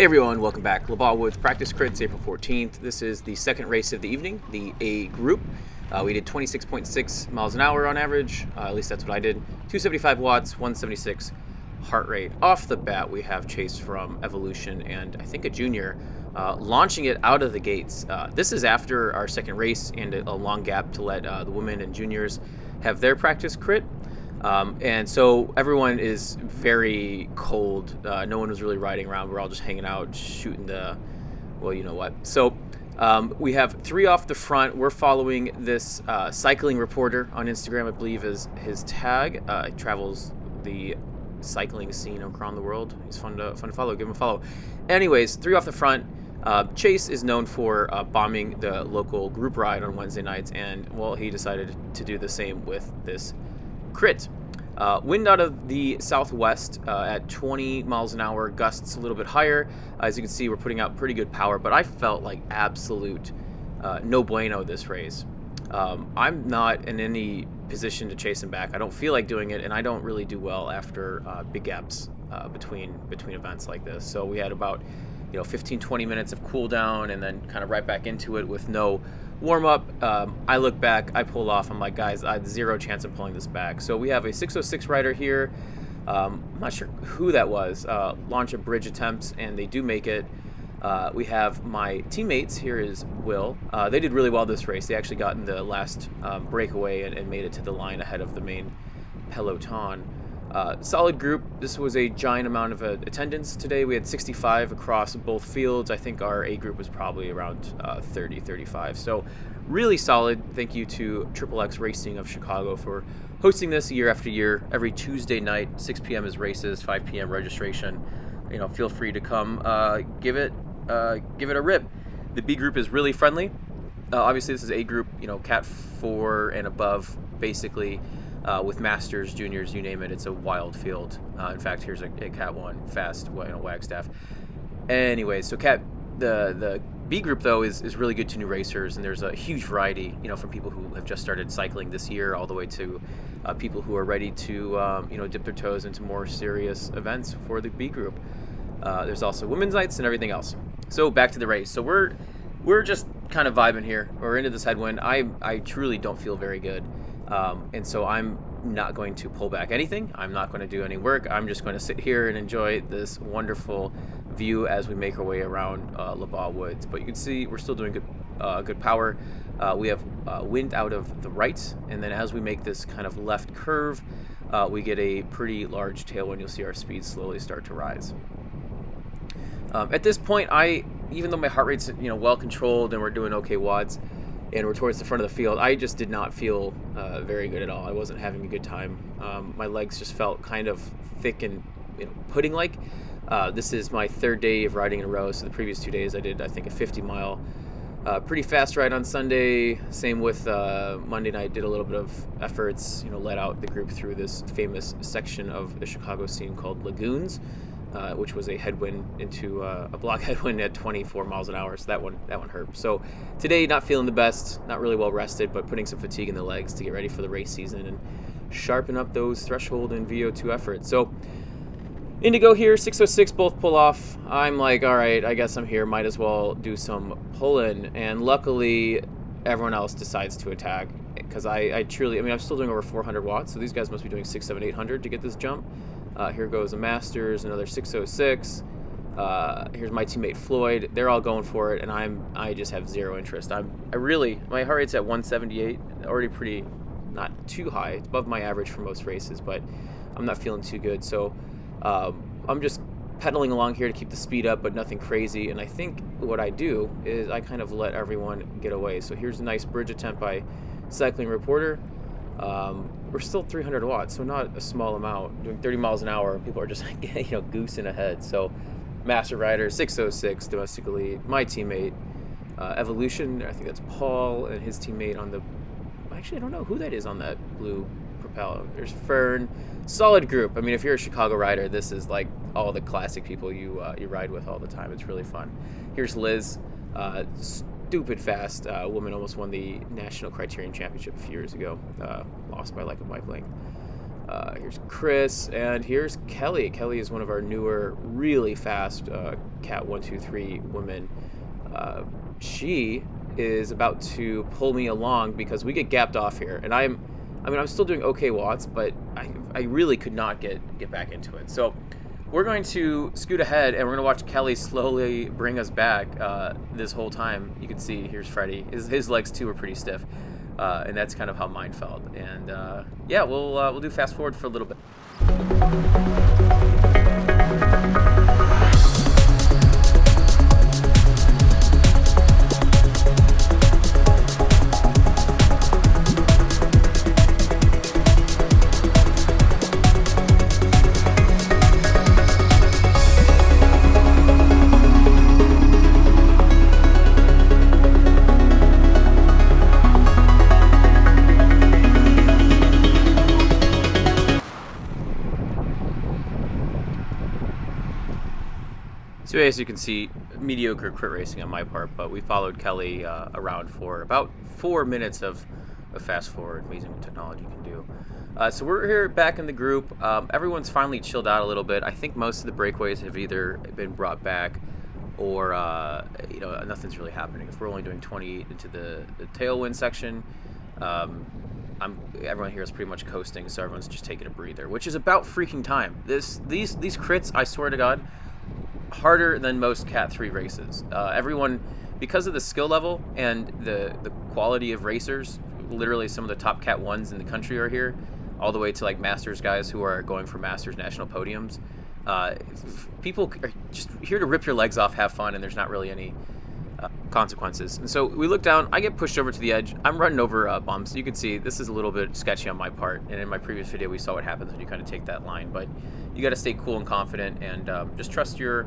Hey everyone, welcome back. Labagh Woods Practice Cred, it's April 14th. This is the second race of the evening, the A group. We did 26.6 miles an hour on average, at least that's what I did. 275 watts, 176 heart rate. Off the bat, we have Chase from Evolution and I think a junior launching it out of the gates. This is after our second race and a long gap to let the women and juniors have their practice crit. And so everyone is very cold. No one was really riding around. We're all just hanging out, shooting well, you know what. So we have three off the front. We're following this cycling reporter on Instagram, I believe is his tag. He travels the cycling scene around the world. He's fun to follow. Give him a follow. Anyways, three off the front. Chase is known for bombing the local group ride on Wednesday nights, and well, he decided to do the same with this crit. Wind out of the southwest at 20 miles an hour, gusts a little bit higher. As you can see, we're putting out pretty good power, but I felt like absolute no bueno this race. I'm not in any position to chase him back. I don't feel like doing it, and I don't really do well after big gaps between events like this. So we had about 15-20 minutes of cool down and then kind of right back into it with no warm up. I look back, I pull off. I'm like, guys, I had zero chance of pulling this back. So we have a 606 rider here. I'm not sure who that was. Launch a bridge attempt, and they do make it. We have my teammates. Here is Will. They did really well this race. They actually got in the last breakaway and made it to the line ahead of the main peloton. Solid group. This was a giant amount of attendance today. We had 65 across both fields. I think our A group was probably around 30, 35. So really solid. Thank you to XXX Racing of Chicago for hosting this year after year. Every Tuesday night, 6 p.m. is races, 5 p.m. registration. Feel free to come give it a rip. The B group is really friendly. Obviously, this is A group, Cat 4 and above, basically. With masters, juniors, you name it, it's a wild field. In fact, here's a Cat 1 fast Wagstaff. Anyway, so the B group though is really good to new racers, and there's a huge variety, from people who have just started cycling this year all the way to people who are ready to dip their toes into more serious events for the B group. There's also women's nights and everything else. So back to the race. So we're just kind of vibing here. We're into this headwind. I truly don't feel very good. And so I'm not going to pull back anything. I'm not going to do any work. I'm just going to sit here and enjoy this wonderful view as we make our way around Labagh Woods. But you can see we're still doing good power. We have wind out of the right, and then as we make this kind of left curve, we get a pretty large tailwind. You'll see our speed slowly start to rise. At this point, even though my heart rate's well controlled and we're doing okay wads, and we're towards the front of the field, I just did not feel very good at all. I wasn't having a good time. My legs just felt kind of thick and pudding-like. This is my third day of riding in a row, so the previous 2 days I did, I think, a 50-mile pretty fast ride on Sunday. Same with Monday night, did a little bit of efforts, led out the group through this famous section of the Chicago scene called Lagoons, which was a headwind into a block headwind at 24 miles an hour. So that one hurt. So today, not feeling the best, not really well rested, but putting some fatigue in the legs to get ready for the race season and sharpen up those threshold and VO2 efforts. So Indigo here, 606, both pull off. I'm like, all right, I guess I'm here. Might as well do some pulling. And luckily, everyone else decides to attack because I truly, I'm still doing over 400 watts. So these guys must be doing 600, 700, 800 to get this jump. Here goes a Masters, another 606. Here's my teammate Floyd. They're all going for it, and I just have zero interest. My heart rate's at 178, already pretty, not too high. It's above my average for most races, but I'm not feeling too good. So I'm just pedaling along here to keep the speed up, but nothing crazy. And I think what I do is I kind of let everyone get away. So here's a nice bridge attempt by Cycling Reporter. We're still 300 watts, so not a small amount. Doing 30 miles an hour, people are just goosing ahead. So Master Rider 606 domestic elite. My teammate Evolution, I think that's Paul, and his teammate on the. Actually, I don't know who that is on that blue propel. There's Fern. Solid group. I mean, if you're a Chicago rider, this is like all the classic people you ride with all the time. It's really fun. Here's Liz. Stupid fast woman, almost won the National Criterion Championship a few years ago. Lost by like a bike length. Here's Chris, and here's Kelly. Kelly is one of our newer, really fast Cat 123 women. She is about to pull me along because we get gapped off here, and I'm still doing okay watts, but I really could not get back into it. So we're going to scoot ahead, and we're going to watch Kelly slowly bring us back this whole time. You can see, here's Freddie. His legs, too, are pretty stiff, and that's kind of how mine felt. And, yeah, we'll do fast forward for a little bit. So as you can see, mediocre crit racing on my part, but we followed Kelly around for about 4 minutes of fast forward. Amazing what technology can do. So we're here back in the group. Everyone's finally chilled out a little bit. I think most of the breakaways have either been brought back or nothing's really happening. If we're only doing 28 into the tailwind section, everyone here is pretty much coasting, so everyone's just taking a breather, which is about freaking time. These crits, I swear to God, harder than most Cat 3 races. Everyone, because of the skill level and the quality of racers, literally some of the top Cat 1s in the country are here, all the way to like Masters guys who are going for Masters national podiums. People are just here to rip your legs off, have fun, and there's not really any consequences. And so we look down, I get pushed over to the edge. I'm running over bumps. You can see this is a little bit sketchy on my part, and in my previous video we saw what happens when you kind of take that line, but you got to stay cool and confident, and just trust your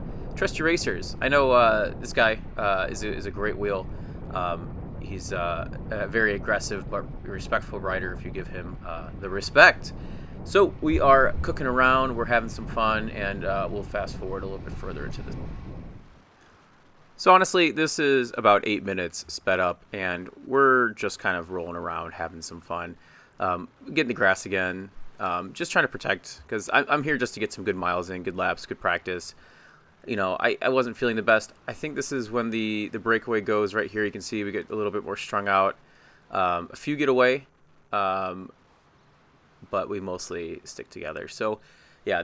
racers. I know this guy is a great wheel. He's a very aggressive but respectful rider if you give him the respect. So we are cooking around, we're having some fun, and we'll fast forward a little bit further into this. So honestly, this is about 8 minutes sped up, and we're just kind of rolling around, having some fun, getting the grass again, just trying to protect, because I'm here just to get some good miles in, good laps, good practice. You know, I wasn't feeling the best. I think this is when the breakaway goes right here. You can see we get a little bit more strung out. A few get away, but we mostly stick together. So, yeah,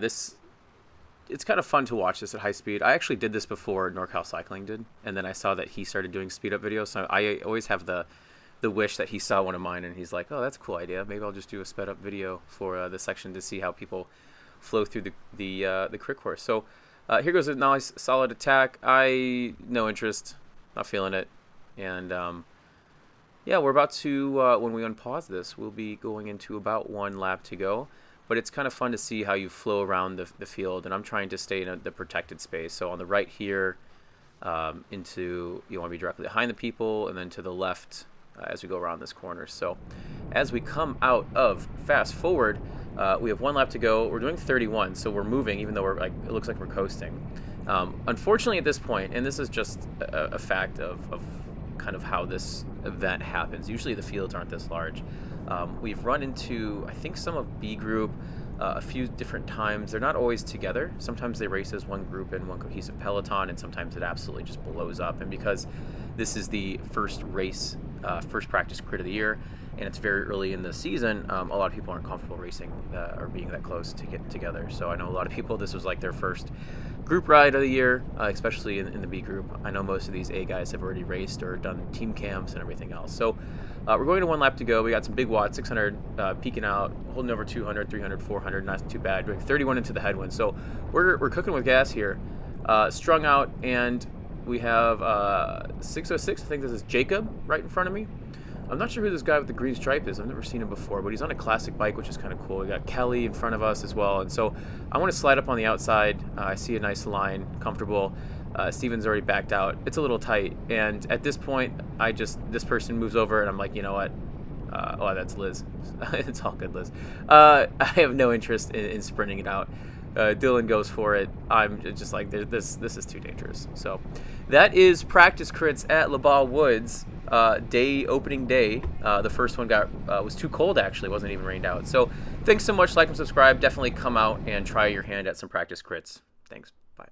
it's kind of fun to watch this at high speed. I actually did this before NorCal Cycling did, and then I saw that he started doing speed up videos. So I always have the wish that he saw one of mine, and he's like, oh, that's a cool idea. Maybe I'll just do a sped up video for this section to see how people flow through the crit course. So here goes a nice solid attack. No interest, not feeling it, and yeah, we're about to when we unpause this, we'll be going into about 1 lap to go. But it's kind of fun to see how you flow around the field, and I'm trying to stay in the protected space. So on the right here, you want to be directly behind the people, and then to the left as we go around this corner. So as we come out of fast forward, we have 1 lap to go. We're doing 31, so we're moving, even though it looks like we're coasting. Unfortunately, at this point, and this is just a fact of kind of how this event happens. Usually the fields aren't this large. We've run into, I think, some of B group a few different times. They're not always together. Sometimes they race as one group in one cohesive peloton, and sometimes it absolutely just blows up. And because this is the first race, first practice crit of the year, and it's very early in the season, a lot of people aren't comfortable racing or being that close to get together. So I know a lot of people, this was like their first group ride of the year, especially in the B group. I know most of these A guys have already raced or done team camps and everything else. So we're going to 1 lap to go. We got some big watts, 600 peaking out, holding over 200, 300, 400, not too bad. Doing 31 into the headwind. So we're cooking with gas here, strung out, and we have 606. I think this is Jacob right in front of me. I'm not sure who this guy with the green stripe is. I've never seen him before, but he's on a classic bike, which is kind of cool. We got Kelly in front of us as well, and so I want to slide up on the outside. I see a nice line, comfortable. Steven's already backed out. It's a little tight, and at this point, this person moves over, and I'm like, you know what? Oh, that's Liz. It's all good, Liz. I have no interest in sprinting it out. Dylan goes for it. I'm just like, this is too dangerous. So that is practice crits at Labagh Woods, opening day. The first one was too cold, actually. It wasn't even rained out. So thanks so much. Like and subscribe. Definitely come out and try your hand at some practice crits. Thanks. Bye.